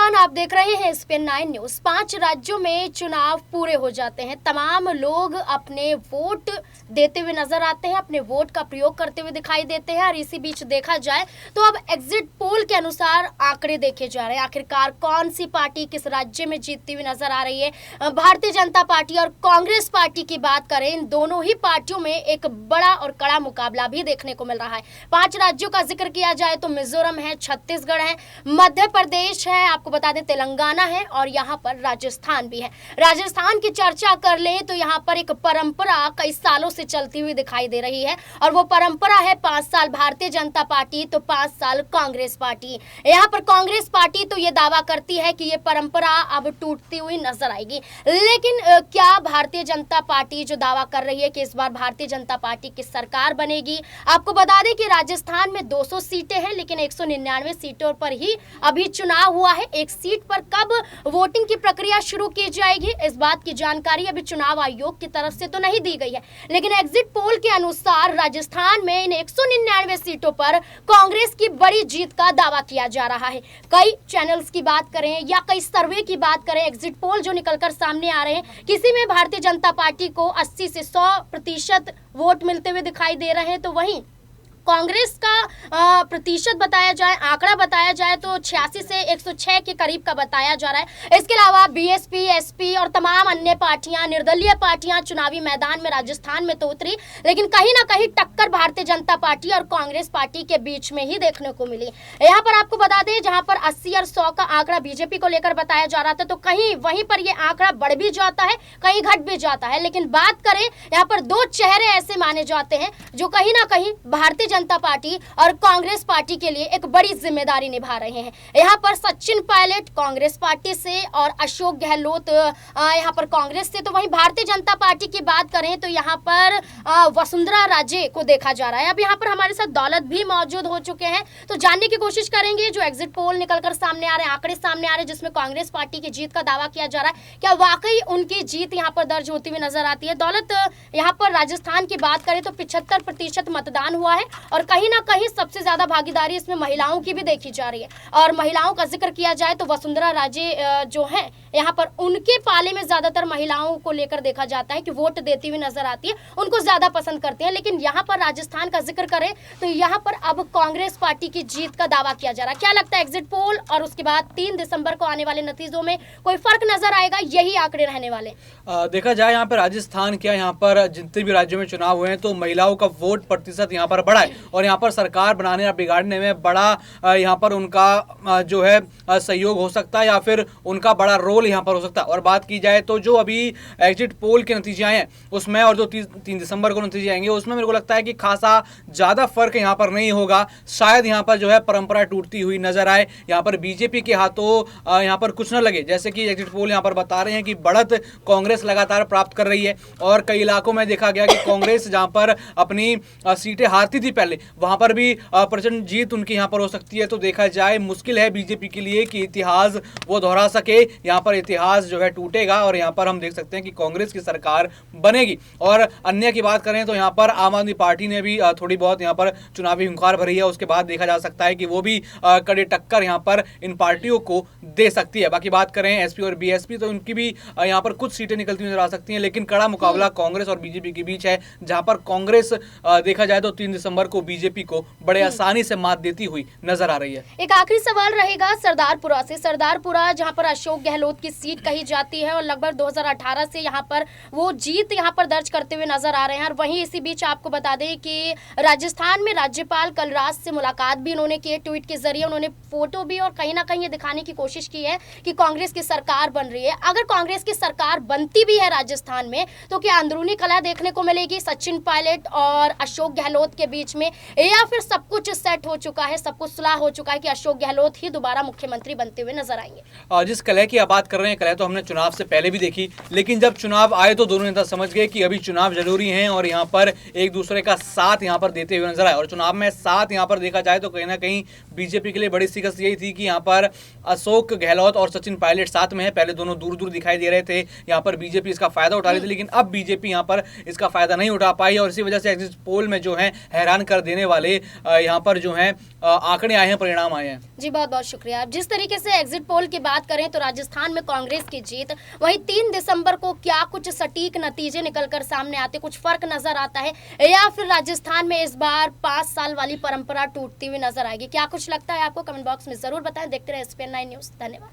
नमस्कार, आप देख रहे हैं स्पेन 9 न्यूज। 5 राज्यों में चुनाव पूरे हो जाते हैं। तमाम लोग अपने वोट देते हुए नजर आते हैं, अपने वोट का प्रयोग करते हुए दिखाई देते हैं। और इसी बीच देखा जाए तो अब एग्जिट पोल के अनुसार आंकड़े देखे जा रहे हैं। आखिरकार कौन सी पार्टी किस राज्य में जीतती हुई नजर आ रही है। भारतीय जनता पार्टी और कांग्रेस पार्टी की बात करें, इन दोनों ही पार्टियों में एक बड़ा और कड़ा मुकाबला भी देखने को मिल रहा है। 5 राज्यों का जिक्र किया जाए तो मिजोरम है, छत्तीसगढ़ है, मध्य प्रदेश है, आपको बता दें तेलंगाना है और यहाँ पर राजस्थान भी है। राजस्थान की चर्चा कर लें तो यहाँ पर एक परंपरा कई सालों से चलती हुई दिखाई दे रही है और वो परंपरा है 5 साल भारतीय जनता पार्टी तो 5 साल कांग्रेस पार्टी। यहाँ पर कांग्रेस पार्टी तो ये दावा करती है कि ये परंपरा अब टूटती हुई नजर आएगी, लेकिन क्या भारतीय जनता पार्टी जो दावा कर रही है कि इस बार भारतीय जनता पार्टी की सरकार बनेगी। आपको बता दें कि राजस्थान में 200 सीटें हैं, लेकिन 199 सीटों पर ही अभी चुनाव हुआ है। एक सीट पर कब वोटिंग की प्रक्रिया शुरू की जाएगी, इस बात की जानकारी अभी चुनाव आयोग की तरफ से तो नहीं दी गई है, लेकिन एग्जिट पोल के अनुसार राजस्थान में इन 199 सीटों पर कांग्रेस की बड़ी जीत का दावा किया जा रहा है। कई चैनल्स की बात करें या कई सर्वे की बात करें, एग्जिट पोल जो निकलकर सामने आ रहे हैं, किसी में भारतीय जनता पार्टी को 80 से 100% वोट मिलते हुए दिखाई दे रहे हैं, तो वहीं कांग्रेस का प्रतिशत बताया जाए, आंकड़ा बताया जाए तो 86 से 106 के करीब का बताया जा रहा है। इसके अलावा बीएसपी, एसपी और तमाम अन्य पार्टियां, निर्दलीय पार्टियां चुनावी मैदान में राजस्थान में तो उतरी, लेकिन कहीं ना कहीं टक्कर भारतीय जनता पार्टी और कांग्रेस पार्टी के बीच में ही देखने को मिली। यहाँ पर आपको बता दें, जहां पर 80 और 100 का आंकड़ा बीजेपी को लेकर बताया जा रहा था, तो कहीं वहीं पर यह आंकड़ा बढ़ भी जाता है, कहीं घट भी जाता है। लेकिन बात करें, यहाँ पर 2 चेहरे ऐसे माने जाते हैं जो कहीं ना कहीं भारतीय जनता पार्टी और कांग्रेस पार्टी के लिए एक बड़ी जिम्मेदारी निभा रहे हैं। यहाँ पर सचिन पायलट कांग्रेस पार्टी से और अशोक गहलोत यहाँ पर कांग्रेस से। तो वहीं भारतीय जनता पार्टी की बात करें तो यहाँ पर वसुंधरा राजे को देखा जा रहा है। अब यहाँ पर हमारे साथ दौलत भी मौजूद हो चुके हैं, तो जानने की कोशिश करेंगे जो एग्जिट पोल निकलकर सामने आ रहे हैं, आंकड़े सामने आ रहे हैं जिसमें कांग्रेस पार्टी की जीत का दावा किया जा रहा है, क्या वाकई उनकी जीत यहाँ पर दर्ज होती हुई नजर आती है। दौलत, यहाँ पर राजस्थान की बात करें तो 75% मतदान हुआ है और कहीं ना कहीं सबसे ज्यादा भागीदारी इसमें महिलाओं की भी देखी जा रही है। और महिलाओं का जिक्र किया जाए तो वसुंधरा राजे जो है यहाँ पर उनके पाले में ज्यादातर महिलाओं को लेकर देखा जाता है कि वोट देती हुई नजर आती है, उनको ज्यादा पसंद करते हैं। लेकिन यहाँ पर राजस्थान का जिक्र करें तो यहाँ पर अब कांग्रेस पार्टी की जीत का दावा किया जा रहा है। क्या लगता है एग्जिट पोल और उसके बाद 3 दिसंबर को आने वाले नतीजों में कोई फर्क नजर आएगा, यही आंकड़े रहने वाले? देखा जाए यहाँ पर राजस्थान क्या, यहाँ पर जितने भी राज्यों में चुनाव हुए हैं तो महिलाओं का वोट प्रतिशत यहाँ पर बढ़ा है और यहाँ पर सरकार बनाने या बिगाड़ने में बड़ा यहाँ पर उनका जो है सहयोग हो सकता है या फिर उनका बड़ा रोल यहाँ पर हो सकता है। और बात की जाए तो जो अभी एग्जिट पोल के नतीजे आए हैं उसमें और जो 3 दिसंबर को नतीजे आएंगे उसमें मेरे को लगता है कि खासा ज़्यादा फर्क यहाँ पर नहीं होगा। शायद यहाँ पर जो है परंपरा टूटती हुई नजर आए, यहाँ पर बीजेपी के हाथों यहाँ पर कुछ न लगे। जैसे कि एग्जिट पोल यहाँ पर बता रहे हैं कि बढ़त कांग्रेस लगातार प्राप्त कर रही है और कई इलाकों में देखा गया कि कांग्रेस जहाँ पर अपनी सीटें हारती थी पहले, वहाँ पर भी प्रचंड जीत उनकी यहाँ पर हो सकती है। तो देखा जाए मुश्किल है बीजेपी के लिए कि इतिहास वो दोहरा सके। यहाँ पर इतिहास जो है टूटेगा और यहाँ पर हम देख सकते हैं कि कांग्रेस की सरकार बनेगी। और अन्य की बात करें तो यहाँ पर आम आदमी पार्टी ने भी थोड़ी बहुत यहाँ पर चुनावी हुंकार भरी है, उसके बाद देखा जा सकता है कि वो भी कड़े टक्कर यहाँ पर इन पार्टियों को दे सकती है। बाकी बात करें एसपी और बीएसपी तो उनकी भी यहाँ पर कुछ सीटें निकलती नजर आ सकती हैं, लेकिन कड़ा मुकाबला कांग्रेस और बीजेपी के बीच है, जहाँ पर कांग्रेस देखा जाए तो 3 दिसंबर को बीजेपी को बड़े आसानी से मात देती हुई नजर आ रही है। एक आखिरी सवाल रहेगा सरदारपुरा से। सरदारपुरा जहां पर अशोक गहलोत की सीट कही जाती है और लगभग 2018 से यहां पर वो जीत यहां पर दर्ज करते हुए नजर आ रहे हैं। और वहीं इसी बीच आपको बता दें कि राजस्थान में राज्यपाल कलराज से मुलाकात भी उन्होंने की, ट्वीट के जरिए उन्होंने फोटो भी और कहीं ना कहीं ये दिखाने की कोशिश की है कि कांग्रेस की सरकार बन रही है। अगर कांग्रेस की सरकार बनती भी है राजस्थान में तो क्या अंदरूनी कलह देखने को मिलेगी सचिन पायलट और अशोक गहलोत के बीच में, या फिर सब कुछ सेट हो चुका है, सब कुछ सुलह हो चुका है कि अशोक गहलोत ही दोबारा मुख्यमंत्री बनते हुए नजर आएंगे? जिस कलह की आप बात बात कर रहे हैं, कल तो हमने चुनाव से पहले भी देखी, लेकिन जब चुनाव आए तो दोनों नेता समझ गए कि अभी चुनाव जरूरी हैं और यहाँ पर एक दूसरे का साथ यहाँ पर देते हुए नजर आए। और चुनाव में साथ यहाँ पर देखा जाए तो कहीं ना कहीं बीजेपी के लिए बड़ी शिकस्त यही थी कि यहाँ पर अशोक गहलोत और सचिन पायलट साथ में है। पहले दोनों दूर दूर दिखाई दे रहे थे, यहाँ पर बीजेपी इसका फायदा उठा रही थी, लेकिन अब बीजेपी यहाँ पर इसका फायदा नहीं उठा पाई और इसी वजह से एग्जिट पोल में जो है हैरान कर देने वाले यहाँ पर जो है आंकड़े आए हैं, परिणाम आए हैं। जी बहुत बहुत शुक्रिया। जिस तरीके से एग्जिट पोल की बात करें तो राजस्थान में कांग्रेस की जीत, वहीं 3 दिसंबर को क्या कुछ सटीक नतीजे निकलकर सामने आते, कुछ फर्क नजर आता है या फिर राजस्थान में इस बार 5 साल वाली परंपरा टूटती हुई नजर आएगी? क्या कुछ लगता है आपको? कमेंट बॉक्स में जरूर बताएं। देखते रहे SPN9 न्यूज। धन्यवाद।